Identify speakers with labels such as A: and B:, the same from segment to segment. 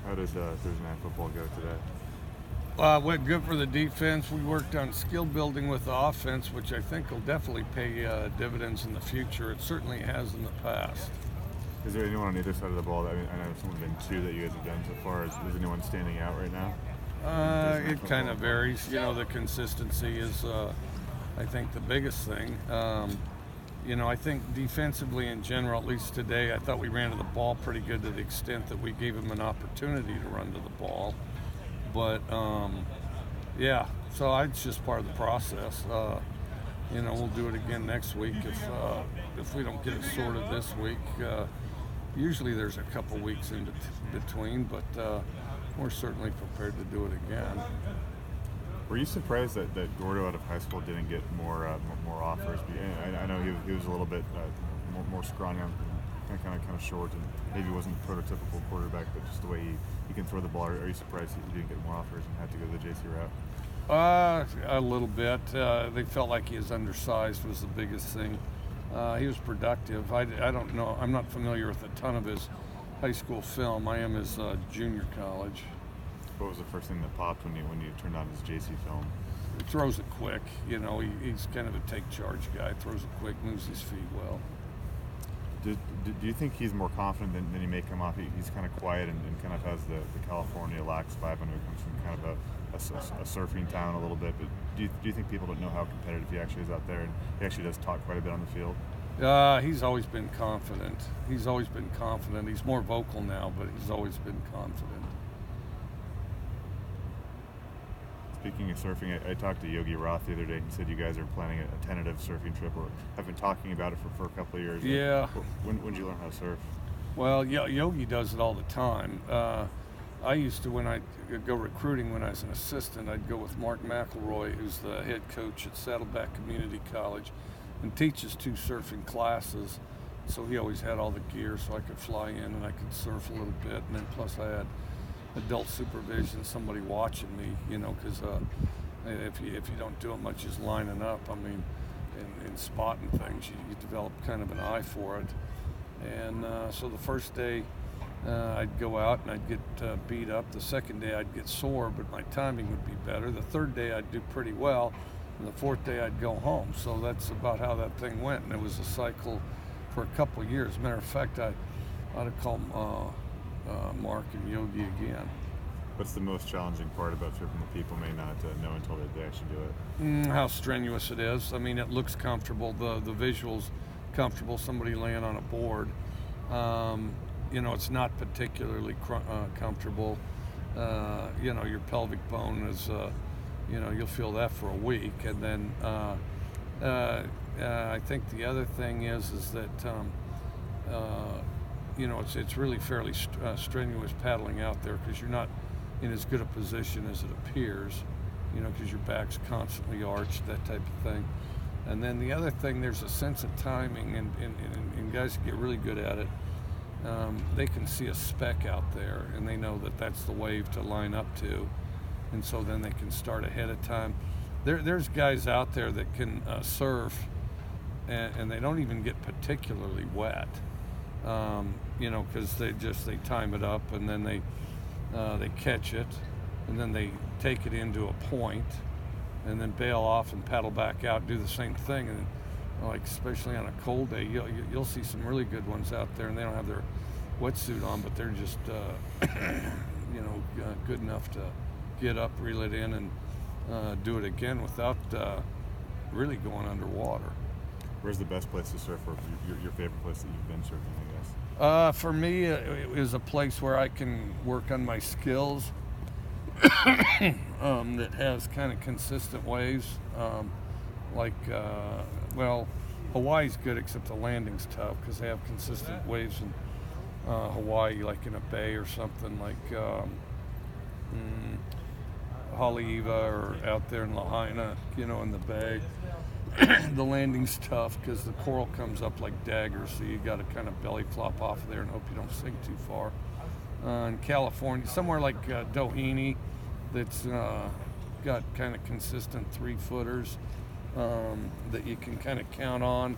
A: How did Thursday night football go today?
B: Went good for the defense. We worked on skill building with the offense, which I think will definitely pay dividends in the future. It certainly has in the past.
A: Is there anyone on either side of the ball? I know it's only been two that you guys have done so far. Is anyone standing out right now?
B: It kind of varies. The consistency is, I think, the biggest thing. I think defensively in general, at least today, I thought we ran to the ball pretty good to the extent that we gave them an opportunity to run to the ball. But yeah, so it's just part of the process. We'll do it again next week if we don't get it sorted this week. Usually there's a couple weeks in between, but we're certainly prepared to do it again.
A: Were you surprised that Gordo out of high school didn't get more offers? I know he was a little bit more scrawny, kind of short, and maybe wasn't the prototypical quarterback, but just the way he can throw the ball. Are you surprised he didn't get more offers and had to go the JC route?
B: A little bit. They felt like he was undersized was the biggest thing. He was productive. I don't know. I'm not familiar with a ton of his high school film. I am his junior college.
A: What was the first thing that popped when you turned on his JC film?
B: He throws it quick. He's kind of a take charge guy. Throws it quick, moves his feet well.
A: Do you think he's more confident than he may come off? He's kind of quiet and kind of has the California lax vibe. I know he comes from kind of a surfing town a little bit, but do you think people don't know how competitive he actually is out there, and he actually does talk quite a bit on the field?
B: He's always been confident. He's more vocal now, but he's always been confident.
A: Speaking of surfing, I talked to Yogi Roth the other day. He said you guys are planning a tentative surfing trip, or have been talking about it for a couple of years.
B: Yeah.
A: When did you learn how to surf?
B: Well, Yogi does it all the time. I used to, when I'd go recruiting when I was an assistant, I'd go with Mark McElroy, who's the head coach at Saddleback Community College, and teaches 2 surfing classes. So he always had all the gear so I could fly in and I could surf a little bit. And then plus I had adult supervision, somebody watching me, because if you don't do it much as lining up, I mean, and spotting things, you develop kind of an eye for it. And so the first day I'd go out and I'd get beat up. The second day I'd get sore, but my timing would be better. The third day I'd do pretty well, and the fourth day I'd go home. So that's about how that thing went, and it was a cycle for a couple of years. As a matter of fact, I ought to call Mark and Yogi again.
A: What's the most challenging part about surfing that people may not know until they actually do it?
B: How strenuous it is. I mean, it looks comfortable. The visual's comfortable. Somebody laying on a board. It's not particularly comfortable. Your pelvic bone is, you'll feel that for a week. And then I think the other thing is that it's really fairly strenuous paddling out there because you're not in as good a position as it appears, because your back's constantly arched, that type of thing. And then the other thing, there's a sense of timing, and guys that get really good at it, they can see a speck out there, and they know that that's the wave to line up to, and so then they can start ahead of time. There's guys out there that can surf, and they don't even get particularly wet. Because they time it up, and then they catch it, and then they take it into a point, and then bail off and paddle back out, do the same thing. And especially on a cold day, you'll see some really good ones out there, and they don't have their wetsuit on, but they're just good enough to get up, reel it in, and do it again without really going underwater.
A: Where's the best place to surf, or your favorite place that you've been surfing, I guess?
B: For me, it is a place where I can work on my skills that has kind of consistent waves. Hawaii's good, except the landing's tough because they have consistent waves in Hawaii, like in a bay or something like Haleiwa or out there in Lahaina, in the bay. The landing's tough because the coral comes up like daggers, so you got to kind of belly flop off of there and hope you don't sink too far. In California, somewhere like Doheny, that's got kind of consistent 3-footers that you can kind of count on.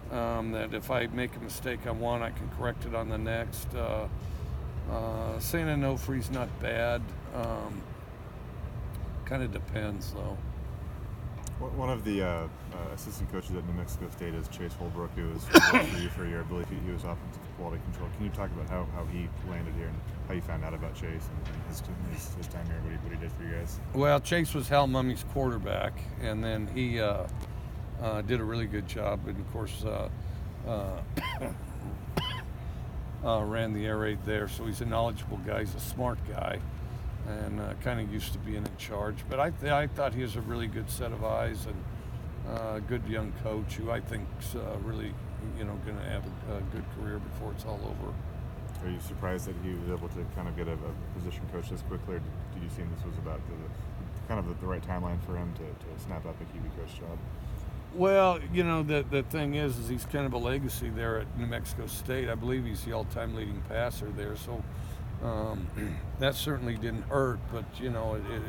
B: That if I make a mistake on one, I can correct it on the next. St. Onofre's not bad. Kind of depends, though.
A: One of the assistant coaches at New Mexico State is Chase Holbrook, who was for you for a year. I believe he was offensive quality control. Can you talk about how he landed here and how you found out about Chase and his time here, what he did for you guys?
B: Well, Chase was Hal Mummy's quarterback, and then he did a really good job, and of course ran the air raid there. So he's a knowledgeable guy. He's a smart guy, and kind of used to being in charge. But I thought he was a really good set of eyes and a good young coach who I think's really, going to have a good career before it's all over.
A: Are you surprised that he was able to kind of get a position coach this quickly, or did you think this was about the right timeline for him to snap up a QB coach job?
B: Well, the thing is he's kind of a legacy there at New Mexico State. I believe he's the all-time leading passer there, so that certainly didn't hurt. But it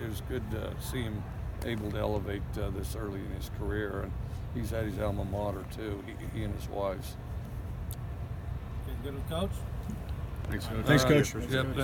B: was good to see him able to elevate this early in his career, and he's at his alma mater too. He and his wives.
C: Okay, good with Coach?
D: Thanks, Coach.
B: All
D: Thanks,
B: right.
D: Coach.
B: Yep, thanks.